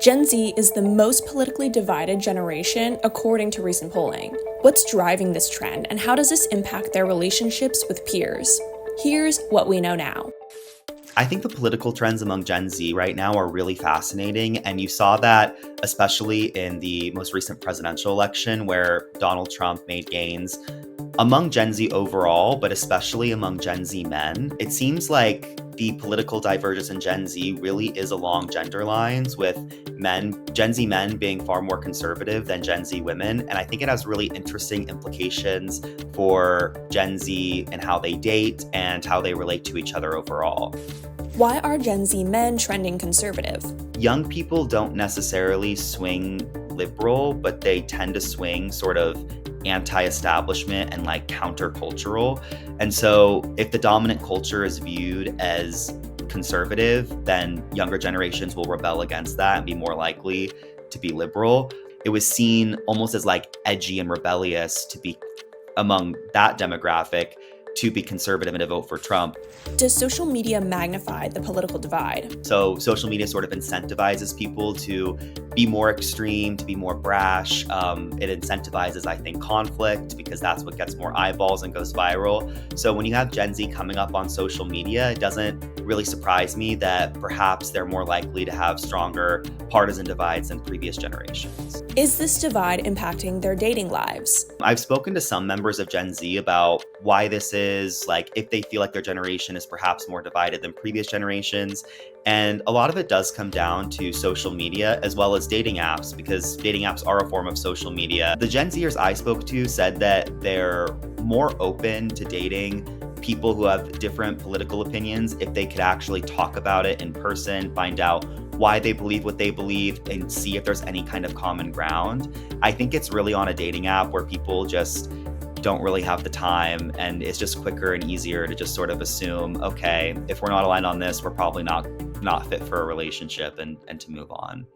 Gen Z is the most politically divided generation according to recent polling. What's driving this trend, and how does this impact their relationships with peers? Here's what we know now. I think the political trends among Gen Z right now are really fascinating. And you saw that especially in the most recent presidential election where Donald Trump made gains among Gen Z overall, but especially among Gen Z men. It seems like the political divergence in Gen Z really is along gender lines, with Gen Z men being far more conservative than Gen Z women. And I think it has really interesting implications for Gen Z and how they date and how they relate to each other overall. Why are Gen Z men trending conservative? Young people don't necessarily swing liberal, but they tend to swing sort of anti-establishment and like countercultural. And so if the dominant culture is viewed as conservative, then younger generations will rebel against that and be more likely to be liberal. It was seen almost as like edgy and rebellious to be among that demographic to be conservative and to vote for Trump. Does social media magnify the political divide? So social media sort of incentivizes people to be more extreme, to be more brash. It incentivizes, I think, conflict because that's what gets more eyeballs and goes viral. So when you have Gen Z coming up on social media, it doesn't really surprise me that perhaps they're more likely to have stronger partisan divides than previous generations. Is this divide impacting their dating lives? I've spoken to some members of Gen Z about why this is, like if they feel like their generation is perhaps more divided than previous generations. And a lot of it does come down to social media as well as dating apps, because dating apps are a form of social media. The Gen Zers I spoke to said that they're more open to dating people who have different political opinions if they could actually talk about it in person, find out why they believe what they believe, and see if there's any kind of common ground. I think it's really on a dating app where people just don't really have the time, and it's just quicker and easier to just sort of assume, okay, if we're not aligned on this, we're probably not fit for a relationship and to move on.